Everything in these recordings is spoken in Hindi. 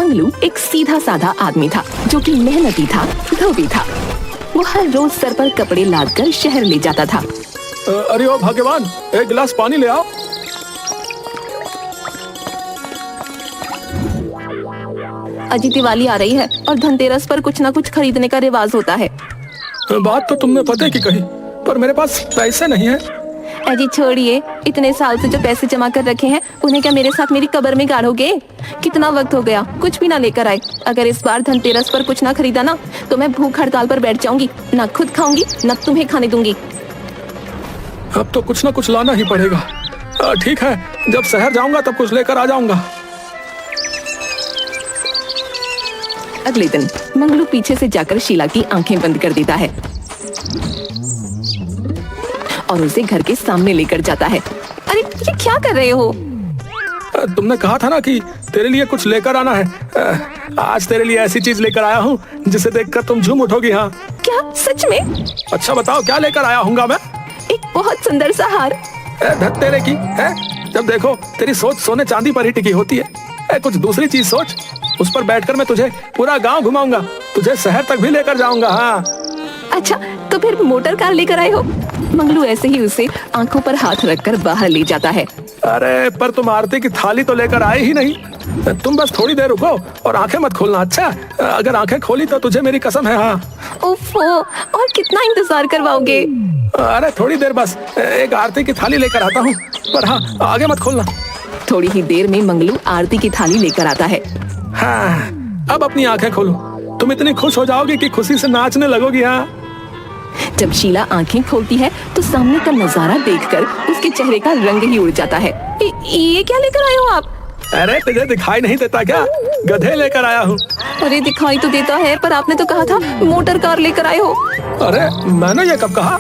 मंगलू एक सीधा साधा आदमी था जो कि मेहनती था, धोबी था। वो हर रोज सर पर कपड़े लाद कर शहर ले जाता था। अरे ओ भाग्यवान, एक गिलास पानी ले आओ। अजी दिवाली आ रही है और धनतेरस पर कुछ न कुछ खरीदने का रिवाज होता है। बात तो तुमने पते की कही, पर मेरे पास पैसे नहीं है। अजी छोड़िए, इतने साल से जो पैसे जमा कर रखे हैं उन्हें क्या मेरे साथ मेरी कब्र में गाड़ोगे? कितना वक्त हो गया, कुछ भी ना लेकर आए। अगर इस बार धनतेरस पर कुछ ना खरीदा ना तो मैं भूख हड़ताल पर बैठ जाऊंगी, ना खुद खाऊंगी ना तुम्हें खाने दूंगी। अब तो कुछ ना कुछ लाना ही पड़ेगा। ठीक है, जब शहर जाऊंगा तब कुछ लेकर आ जाऊंगा। अगले दिन मंगलू पीछे से जाकर शीला की आंखें बंद कर देता है और उसे घर के सामने लेकर जाता है। अरे ये क्या कर रहे हो? तुमने कहा था ना कि तेरे लिए कुछ लेकर आना है। आज तेरे लिए ऐसी चीज लेकर आया हूँ जिसे देखकर तुम झूम उठोगी। हाँ क्या, सच में? अच्छा बताओ, क्या लेकर आया हूँगा मैं? एक बहुत सुंदर सा हार। धत तेरे की है, जब देखो तेरी सोच सोने चांदी पर ही टिकी होती है। कुछ दूसरी चीज सोच, उस पर बैठकर मैं तुझे पूरा गांव घुमाऊंगा, तुझे शहर तक भी लेकर जाऊंगा। हाँ अच्छा, तो फिर मोटर कार लेकर आए हो? मंगलू ऐसे ही उसे आंखों पर हाथ रखकर बाहर ले जाता है। अरे पर तुम आरती की थाली तो लेकर आए ही नहीं। तुम बस थोड़ी देर रुको और आंखें मत खोलना। अच्छा, अगर आंखें खोली तो तुझे मेरी कसम है। हाँ ओफो, और कितना इंतजार करवाओगे? अरे थोड़ी देर बस, एक आरती की थाली लेकर आता हूँ, पर हाँ आगे मत खोलना। थोड़ी ही देर में मंगलू आरती की थाली लेकर आता है। हाँ अब अपनी आंखें खोलो, तुम इतनी खुश हो जाओगी कि खुशी से नाचने लगोगी। हाँ जब शीला आंखें खोलती है तो सामने का नजारा देखकर उसके चेहरे का रंग ही उड़ जाता है। ये क्या लेकर आए हो आप? अरे तुझे दिखाई नहीं देता क्या? गधे लेकर आया हूँ। अरे दिखाई तो देता है, पर आपने तो कहा था मोटर कार लेकर आए हो। अरे मैंने ये कब कहा?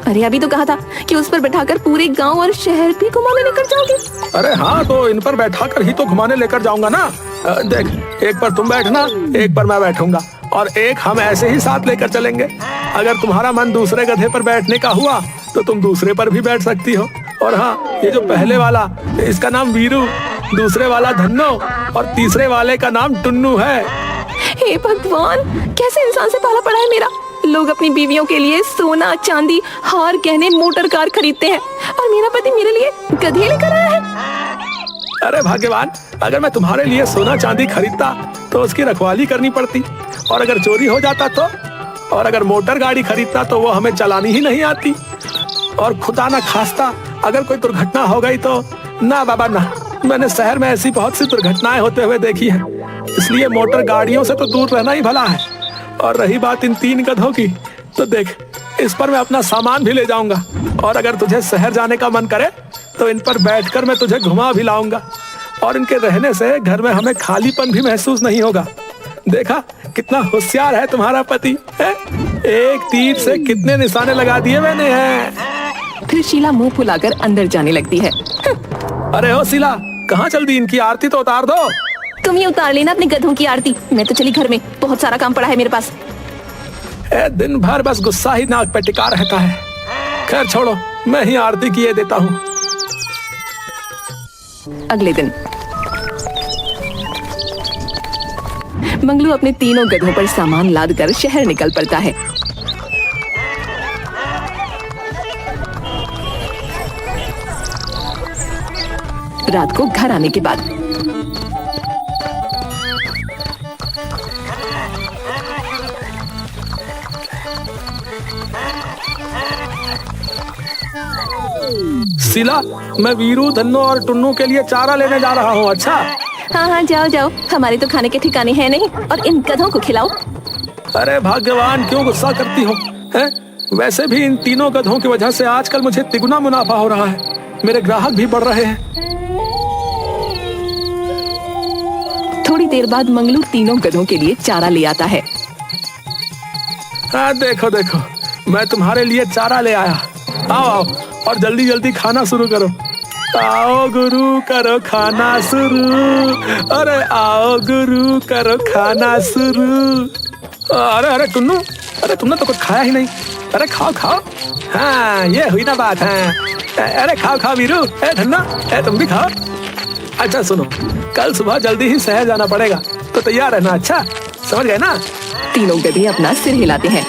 अरे अभी तो कहा था कि उस पर बैठाकर पूरे गांव और शहर भी घुमाने लेकर जाओगे। अरे हाँ, तो इन पर बैठाकर ही तो घुमाने लेकर जाऊंगा ना। देख, एक पर तुम बैठना, एक पर मैं बैठूंगा और एक हम ऐसे ही साथ लेकर चलेंगे। अगर तुम्हारा मन दूसरे गधे पर बैठने का हुआ तो तुम दूसरे पर भी बैठ सकती हो। और हाँ, ये जो पहले वाला, इसका नाम वीरू, दूसरे वाला धन्नो और तीसरे वाले का नाम टुन्नू है। हे भगवान, कैसे इंसान से पाला पड़ा है मेरा। लोग अपनी बीवियों के लिए सोना, चांदी, हार, गहने, मोटर कार खरीदते हैं और मेरा पति मेरे लिए गधे लेकर आया है। अरे भाग्यवान, अगर मैं तुम्हारे लिए सोना चांदी खरीदता तो उसकी रखवाली करनी पड़ती, और अगर चोरी हो जाता तो, और अगर मोटर गाड़ी खरीदता तो वो हमें चलानी ही नहीं आती, और खुदा ना खास्ता अगर कोई दुर्घटना हो गई तो। ना बाबा ना, मैंने शहर में ऐसी बहुत सी दुर्घटनाएं होते हुए देखी है, इसलिए मोटर गाड़ियों से तो दूर रहना ही भला है। और रही बात इन 3 गधों की, तो देख, इस पर मैं अपना सामान भी ले जाऊंगा, और अगर तुझे शहर जाने का मन करे तो इन पर बैठकर मैं तुझे घुमा भी लाऊंगा, और इनके रहने से घर में हमें खालीपन भी महसूस नहीं होगा। देखा कितना होशियार है तुम्हारा पति है? एक तीर से कितने निशाने लगा दिए मैंने हैं। फिर शीला मुंह फुलाकर अंदर जाने लगती है। अरे ओ शीला, कहाँ चल दी? इनकी आरती तो उतार दो। तुम ही उतार लेना अपने गधों की आरती, मैं तो चली घर में, बहुत सारा काम पड़ा है मेरे पास। दिन भर बस गुस्सा ही नाक पे टिका रहता है। खैर छोड़ो, मैं ही आरती किए देता हूँ। अगले दिन मंगलू अपने तीनों गधों पर सामान लादकर शहर निकल पड़ता है। रात को घर आने के बाद शीला, मैं वीरू, धन्नो और टुन्नू के लिए चारा लेने जा रहा हूँ। अच्छा हाँ हाँ, जाओ जाओ, हमारे तो खाने के ठिकाने हैं नहीं, और इन गधों को खिलाओ। अरे भाग्यवान, क्यों गुस्सा करती हो? हैं? वैसे भी इन तीनों गधों की वजह से आजकल मुझे तिगुना मुनाफा हो रहा है, मेरे ग्राहक भी बढ़ रहे हैं। थोड़ी देर बाद मंगलू तीनों गधों के लिए चारा ले आता है। हाँ देखो देखो, मैं तुम्हारे लिए चारा ले आया। आओ आओ और जल्दी जल्दी खाना शुरू करो। आओ गुरु करो खाना शुरू, अरे आओ गुरु करो खाना शुरू। अरे अरे टुन्नू, अरे तुमने तो कुछ खाया ही नहीं। अरे खाओ खाओ। हाँ ये हुई ना बात है। अरे खाओ खाओ वीरू, धन्ना तुम भी खाओ। अच्छा सुनो, कल सुबह जल्दी ही शहर जाना पड़ेगा, तो तैयार है ना? अच्छा समझ गए ना? तीनों गधे अपना सिर हिलाते हैं।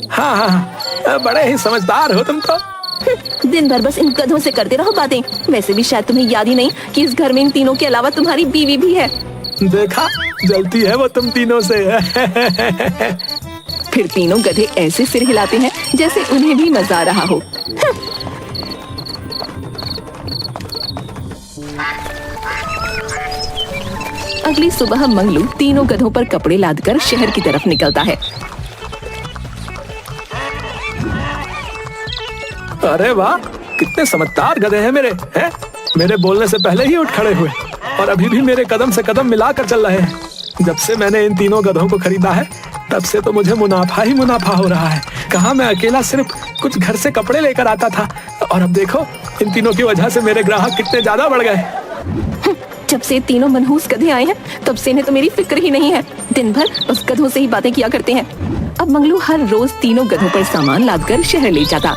हाँ हाँ, बड़े ही समझदार हो तुम तो। दिन भर बस इन गधों से करते रहो बातें। वैसे भी शायद तुम्हें याद ही नहीं कि इस घर में इन तीनों के अलावा तुम्हारी बीवी भी है। देखा, जलती है वो तुम तीनों से। फिर तीनों गधे ऐसे सिर हिलाते हैं जैसे उन्हें भी मजा आ रहा हो। अगली सुबह मंगलू तीनों गधों पर कपड़े लादकर शहर की तरफ निकलता है। अरे वाह, कितने समझदार गधे हैं मेरे। हैं? मेरे बोलने से पहले ही उठ खड़े हुए और अभी भी मेरे कदम से कदम मिलाकर चल रहे हैं। जब से मैंने इन तीनों गधों को खरीदा है तब से तो मुझे मुनाफा ही मुनाफा हो रहा है। कहाँ मैं अकेला सिर्फ कुछ घर से कपड़े लेकर आता था और अब देखो इन तीनों की वजह से मेरे ग्राहक कितने ज्यादा बढ़ गए। जब से तीनों मनहूस गधे आए हैं तब से इन्हें तो मेरी फिक्र ही नहीं है। दिन भर उस गधों से ही बातें किया करते हैं। अब मंगलू हर रोज तीनों गधों पर सामान लादकर शहर ले जाता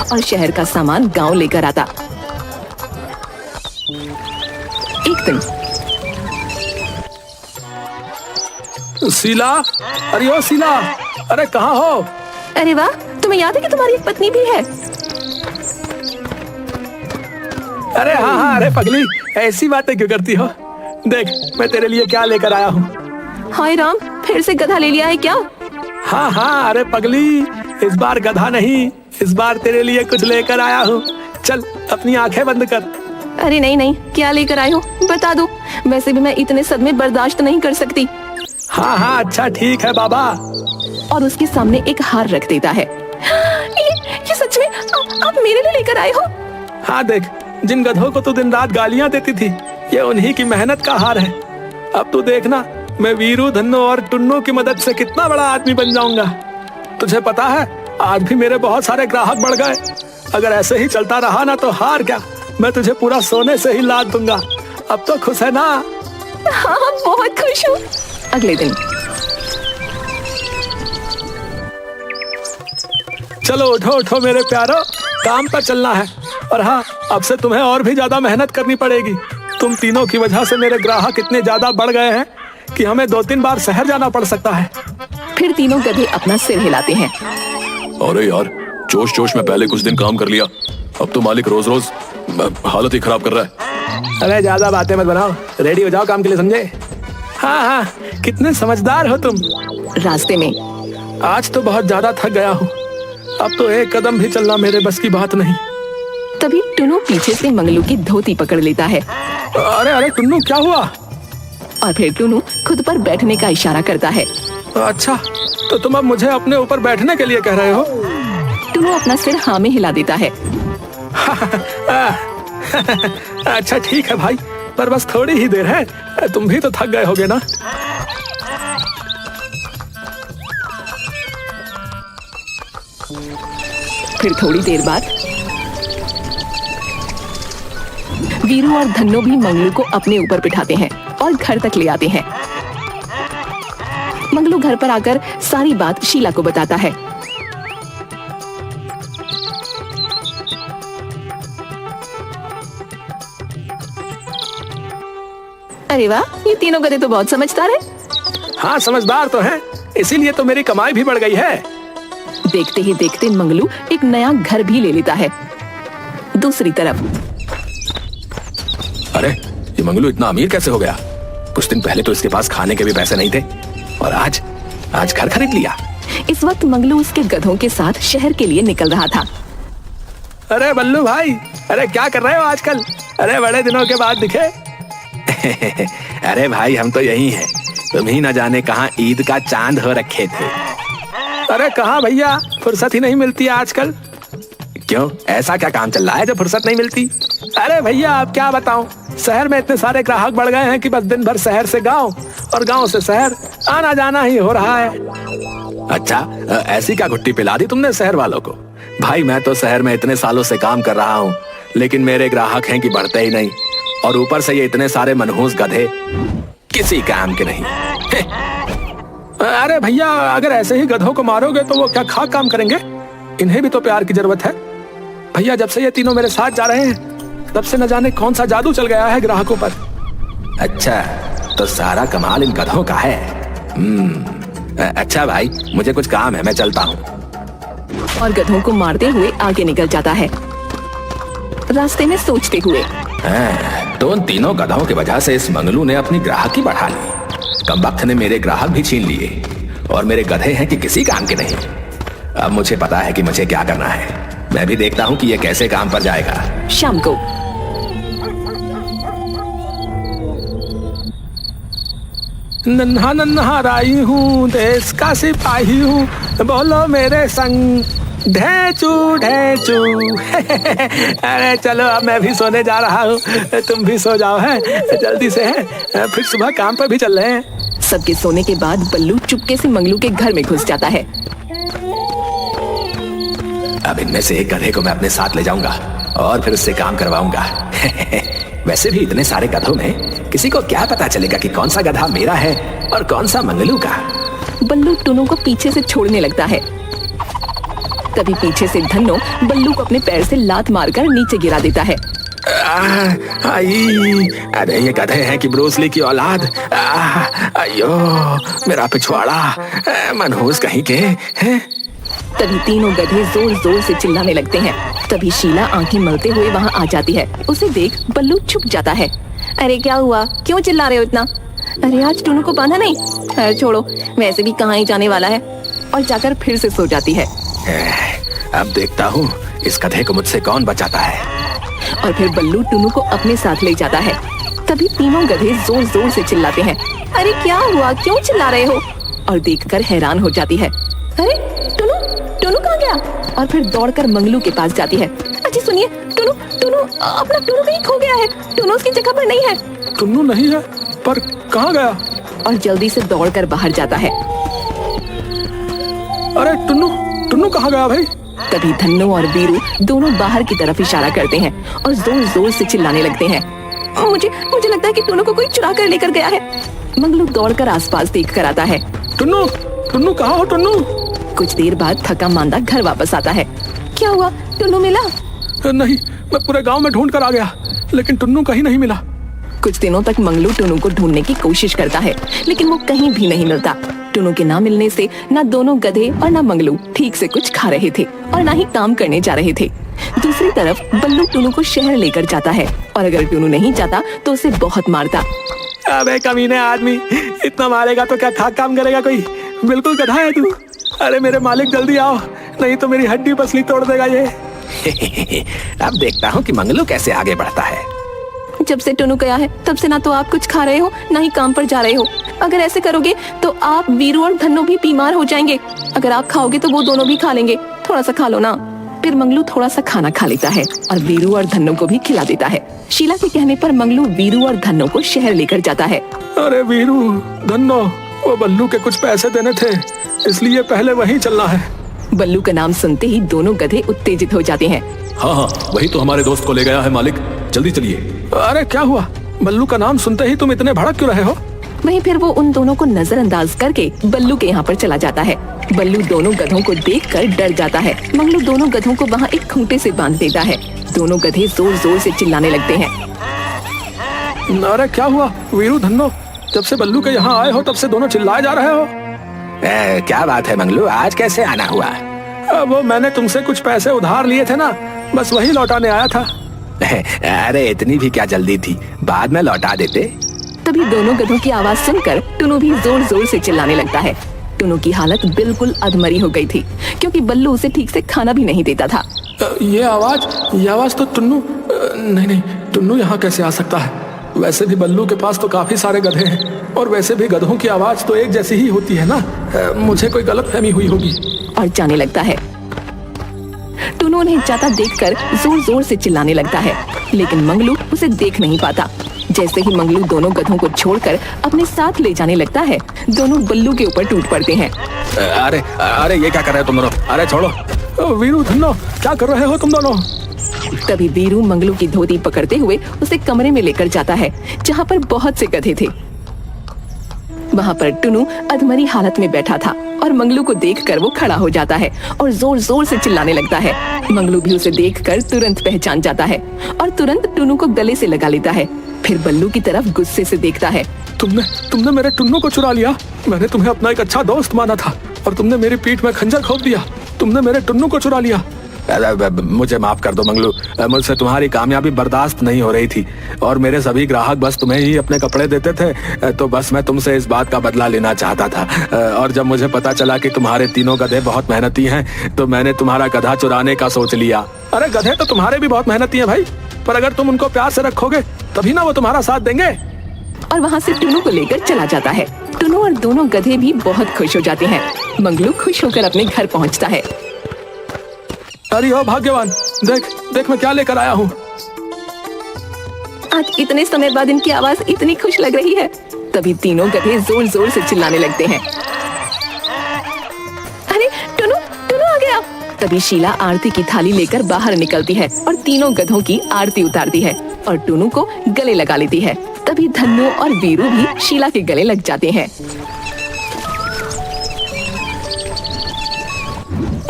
और शहर का सामान गांव लेकर आता। एक दिन शीला, अरे ओ शीला, अरे कहाँ हो? अरे वाह, तुम्हें याद है कि तुम्हारी एक पत्नी भी है? अरे हाँ हाँ, अरे पगली, ऐसी बातें क्यों करती हो? देख मैं तेरे लिए क्या लेकर आया हूँ। हाय राम, फिर से गधा ले लिया है क्या? हाँ हाँ, अरे पगली, इस बार गधा नहीं, इस बार तेरे लिए कुछ लेकर आया हूँ। चल अपनी आंखें बंद कर। अरे नहीं नहीं, क्या लेकर आए हो बता दो। वैसे भी मैं इतने सदमे बर्दाश्त नहीं कर सकती। हाँ हाँ, अच्छा ठीक है बाबा। और उसके सामने एक हार रख देता है। ये सच में आप मेरे लिए लेकर आए हो? हाँ देख, जिन गधों को तू दिन रात गालियाँ देती थी ये उन्हीं की मेहनत का हार है। अब तू देखना, मैं वीरू, धन्नो और टुन्नू की मदद से कितना बड़ा आदमी बन जाऊंगा। तुझे पता है, आज भी मेरे बहुत सारे ग्राहक बढ़ गए। अगर ऐसे ही चलता रहा ना तो हार क्या, मैं तुझे पूरा सोने से ही लाद दूंगा। अब तो खुश है ना? हाँ, बहुत खुश हूँ। अगले दिन चलो उठो उठो मेरे प्यारो, काम पर चलना है। और हाँ, अब से तुम्हें और भी ज्यादा मेहनत करनी पड़ेगी। तुम तीनों की वजह से मेरे ग्राहक इतने ज्यादा बढ़ गए हैं कि हमें 2-3 बार शहर जाना पड़ सकता है। फिर तीनों गधे अपना सिर हिलाते हैं। अरे यार, जोश जोश में पहले कुछ दिन काम कर लिया, अब तो मालिक रोज रोज हालत ही खराब कर रहा है। अरे ज्यादा बातें मत बनाओ, रेडी हो जाओ काम के लिए, समझे? हाँ हाँ, कितने समझदार हो तुम। रास्ते में आज तो बहुत ज्यादा थक गया हूँ, अब तो एक कदम भी चलना मेरे बस की बात नहीं। तभी टुन्नू पीछे से मंगलू की धोती पकड़ लेता है। अरे अरे टुन्नू, क्या हुआ? और फिर टुन्नू खुद पर बैठने का इशारा करता है। अच्छा, तो तुम अब मुझे अपने ऊपर बैठने के लिए कह रहे हो? टुन्नू अपना सिर हाँ में हिला देता है। अच्छा ठीक है भाई, पर बस थोड़ी ही देर है, तुम भी तो थक गए होगे ना। फिर थोड़ी देर बाद वीरू और धन्नो भी मंगलू को अपने ऊपर बिठाते हैं और घर तक ले आते हैं। मंगलू घर पर आकर सारी बात शीला को बताता है। अरे वाह, ये तीनों गधे तो बहुत समझदार है। हाँ समझदार तो हैं, इसीलिए तो मेरी कमाई भी बढ़ गई है। देखते ही देखते मंगलू एक नया घर भी ले लेता है। दूसरी तरफ अरे ये मंगलू इतना अमीर कैसे हो गया? कुछ दिन पहले तो इसके पास खाने के भी पैसे नहीं थे और आज घर खरीद लिया। इस वक्त मंगलू उसके गधों के साथ शहर के लिए निकल रहा था। अरे बल्लू भाई, अरे क्या कर रहे हो आजकल? अरे बड़े दिनों के बाद दिखे। अरे भाई, हम तो यही हैं, तुम ही न जाने कहाँ ईद का चांद हो रखे थे। अरे कहाँ भैया, फुर्सत ही नहीं मिलती आजकल। क्यों, ऐसा क्या काम चल रहा है जो फुर्सत नहीं मिलती? अरे भैया अब क्या बताऊं, शहर में इतने सारे ग्राहक बढ़ गए हैं कि बस दिन भर शहर से गांव और गांव से शहर आना जाना ही हो रहा है। अच्छा, ऐसी क्या घुट्टी पिला दी तुमने शहर वालों को? भाई मैं तो शहर में इतने सालों से काम कर रहा हूँ, लेकिन मेरे ग्राहक हैं कि बढ़ते ही नहीं, और ऊपर से ये इतने सारे मनहूस गधे किसी काम के नहीं। अरे भैया, अगर ऐसे ही गधों को मारोगे तो वो क्या खाक काम करेंगे? इन्हें भी तो प्यार की जरूरत है। भैया जब से ये तीनों मेरे साथ जा रहे हैं तब से न जाने कौन सा जादू चल गया है ग्राहकों पर। अच्छा, तो सारा कमाल इन गधों का है। अच्छा भाई, मुझे कुछ काम है, मैं चलता हूँ। और गधों को मारते हुए आगे निकल जाता है, रास्ते में सोचते हुए। तो उन तीनों गधों की वजह से इस मंगलू ने अपनी ग्राहकी बढ़ा ली। कमबख्त ने मेरे ग्राहक भी छीन लिए और मेरे गधे हैं कि किसी काम के नहीं। अब मुझे पता है कि मुझे क्या करना है। मैं भी देखता हूँ कि ये कैसे काम पर जाएगा। शाम को नन्हा नन्हा राई हूँ, देश का सिपाही हूँ, बोलो मेरे संग ढेचू ढेचू। अरे चलो अब मैं भी सोने जा रहा हूँ, तुम भी सो जाओ है जल्दी से है, फिर सुबह काम पर भी चल रहे हैं। सबके सोने के बाद बल्लू चुपके से मंगलू के घर में घुस जाता है। अब इनमें से एक गधे को मैं अपने साथ ले जाऊंगा और फिर उससे काम करवाऊंगा। वैसे भी इतने सारे गधों में किसी को क्या पता चलेगा कि कौन सा गधा मेरा है और कौन सा मंगलू का। बल्लू टुनु को पीछे से छोड़ने लगता है। तभी पीछे से धन्नो बल्लू को अपने पैर से लात मारकर नीचे गिरा देता है। अरे ये गधे हैं कि ब्रूसली की औलाद। अयो मेरा पिछवाड़ा, मनहूस कहीं के हैं। तभी तीनों गधे जोर जोर से चिल्लाने लगते हैं। तभी शीला आंखें मलते हुए वहां आ जाती है। उसे देख बल्लू छुप जाता है। अरे क्या हुआ, क्यों चिल्ला रहे हो इतना? अरे आज टुनु को बांधा नहीं? अरे छोड़ो, वैसे भी कहाँ ही जाने वाला है। और जाकर फिर से सो जाती है। अब देखता हूँ इस गधे को मुझसे कौन बचाता है। और फिर बल्लू टुनु को अपने साथ ले जाता है। तभी तीनों गधे जोर जोर से चिल्लाते हैं। अरे क्या हुआ, क्यों चिल्ला रहे हो? और देखकर हैरान हो जाती है। अरे टुनु, टुनु कहाँ गया? और फिर दौड़कर मंगलू के पास जाती है। अजी सुनिए, टुनु टुनु अपना टुनु कहीं खो गया है। टुनु उसकी जगह पर नहीं है। टुन्नू नहीं है, पर कहाँ गया? और जल्दी से दौड़कर बाहर जाता है। अरे टुन्नू, टुन्नू कहाँ गया भाई? तभी धन्नो और वीरू दोनों बाहर की तरफ इशारा करते हैं और जोर जोर से चिल्लाने लगते हैं। मुझे लगता है कि टुन्नू को कोई चुरा कर लेकर गया है। मंगलू दौड़कर आसपास देख कर आता है। टुन्नू, टुन्नू कहाँ हो टुन्नू? कुछ देर बाद थका मांदा घर वापस आता है। क्या हुआ, टुन्नू मिला? नहीं, मैं पूरे गांव में ढूंढ कर आ गया, लेकिन टुन्नू कहीं नहीं मिला। कुछ दिनों तक मंगलू टुन्नू को ढूंढने की कोशिश करता है, लेकिन वो कहीं भी नहीं मिलता। टुन्नू के ना मिलने से ना दोनों गधे और ना मंगलू ठीक से कुछ खा रहे थे और ना ही काम करने जा रहे थे। दूसरी तरफ बल्लू टुन्नू को शहर लेकर जाता है और अगर टुन्नू नहीं जाता तो उसे बहुत मारता। अबे कमीने आदमी, इतना मारेगा तो क्या खाक काम करेगा कोई? बिल्कुल गधा है तू। अरे मेरे मालिक जल्दी आओ, नहीं तो मेरी हड्डी पसली तोड़ देगा ये। अब देखता हूँ कि मंगलू कैसे आगे बढ़ता है। जब से टुन्नू गया है तब से ना तो आप कुछ खा रहे हो ना ही काम पर जा रहे हो। अगर ऐसे करोगे तो आप, वीरू और धन्नो भी बीमार हो जाएंगे। अगर आप खाओगे तो वो दोनों भी खा लेंगे। थोड़ा सा खा लो ना। फिर मंगलू थोड़ा सा खाना खा लेता है और वीरू और धन्नो को भी खिला देता है। शीला के कहने पर मंगलू वीरू और धन्नो को शहर लेकर जाता है। अरे वीरू, धन्नो, वो बल्लू के कुछ पैसे देने थे, इसलिए पहले वहीं चलना है। बल्लू का नाम सुनते ही दोनों गधे उत्तेजित हो जाते हैं। हाँ, वही तो हमारे दोस्त को ले गया है मालिक, जल्दी चलिए। अरे क्या हुआ? बल्लू का नाम सुनते ही तुम इतने भड़क क्यों रहे हो? वहीं फिर वो उन दोनों को नजरअंदाज करके बल्लू के यहाँ पर चला जाता है। बल्लू दोनों गधों को देखकर डर जाता है। मंगलू दोनों गधों को वहाँ एक खूंटे से बांध देता है। दोनों गधे जोर जोर से चिल्लाने लगते हैं। अरे क्या हुआ वीरू, धन्नो, जब से बल्लू के यहाँ आए हो तब से दोनों चिल्लाए जा रहे हो। क्या बात है मंगलू, आज कैसे आना हुआ? वो मैंने तुमसे कुछ पैसे उधार लिए थे ना, बस वही लौटाने आया था। अरे इतनी भी क्या जल्दी थी, बाद में लौटा देते। तभी दोनों गधों की आवाज सुनकर टुनु भी जोर जोर से चिल्लाने लगता है। टुनु की हालत बिल्कुल अधमरी हो गई थी, क्योंकि बल्लू उसे ठीक से खाना भी नहीं देता था। ये आवाज तो टुन्नू, नहीं, टुन्नू यहाँ कैसे आ सकता है? वैसे भी बल्लू के पास तो काफी सारे गधे हैं और वैसे भी गधों की आवाज तो एक जैसी ही होती है ना। मुझे कोई गलतफहमी हुई होगी। और जाने लगता है। टुनु उन्हें जाता देखकर जोर जोर से चिल्लाने लगता है, लेकिन मंगलू उसे देख नहीं पाता। जैसे ही मंगलू दोनों गधों को छोड़कर अपने साथ ले जाने लगता है, दोनों बल्लू के ऊपर टूट पड़ते हैं। अरे ये क्या कर रहे हो तुम दोनों? अरे छोड़ो। वीरू, धन्नो, क्या कर रहे हो तुम दोनों? तभी वीरू मंगलू की धोती पकड़ते हुए उसे कमरे में लेकर जाता है, जहाँ पर बहुत से गधे थे। वहाँ पर टुनू अधमरी हालत में बैठा था और मंगलू को देखकर वो खड़ा हो जाता है और जोर जोर से चिल्लाने लगता है। मंगलू भी उसे देखकर तुरंत पहचान जाता है और तुरंत टुनू को गले से लगा लेता है। फिर बल्लू की तरफ गुस्से से देखता है। तुमने मेरे टुन्नू को चुरा लिया। मैंने तुम्हें अपना एक अच्छा दोस्त माना था और तुमने मेरी पीठ में खंजर खोप दिया। तुमने मेरे टुन्नू को चुरा लिया। मुझे माफ कर दो मंगलू, मुझसे तुम्हारी कामयाबी बर्दाश्त नहीं हो रही थी और मेरे सभी ग्राहक बस तुम्हें ही अपने कपड़े देते थे, तो बस मैं तुमसे इस बात का बदला लेना चाहता था। और जब मुझे पता चला कि तुम्हारे तीनों गधे बहुत मेहनती हैं, तो मैंने तुम्हारा गधा चुराने का सोच लिया। अरे गधे तो तुम्हारे भी बहुत मेहनती हैं भाई, पर अगर तुम उनको प्यार से रखोगे तभी ना वो तुम्हारा साथ देंगे। और वहाँ से टुनू को लेकर चला जाता है। टुनू और दोनों गधे भी बहुत खुश हो जाते हैं। मंगलू खुश होकर अपने घर पहुँचता है। अरे ओ भाग्यवान, देख देख मैं क्या लेकर आया हूँ। आज इतने समय बाद इनकी आवाज इतनी खुश लग रही है। तभी तीनों गधे जोर जोर से चिल्लाने लगते हैं। अरे टुनू टुनू आ गया। तभी शीला आरती की थाली लेकर बाहर निकलती है और तीनों गधों की आरती उतारती है और टुनू को गले लगा लेती है। तभी धन्नू और वीरू भी शीला के गले लग जाते हैं।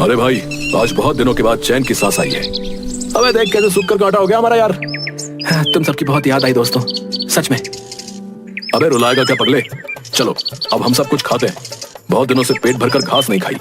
अरे भाई, आज बहुत दिनों के बाद चैन की सांस आई है। अबे देख कैसे सूख कर काटा हो गया हमारा यार। तुम सबकी बहुत याद आई दोस्तों, सच में। अबे रुलाएगा क्या पगले? चलो अब हम सब कुछ खाते हैं। बहुत दिनों से पेट भरकर घास नहीं खाई।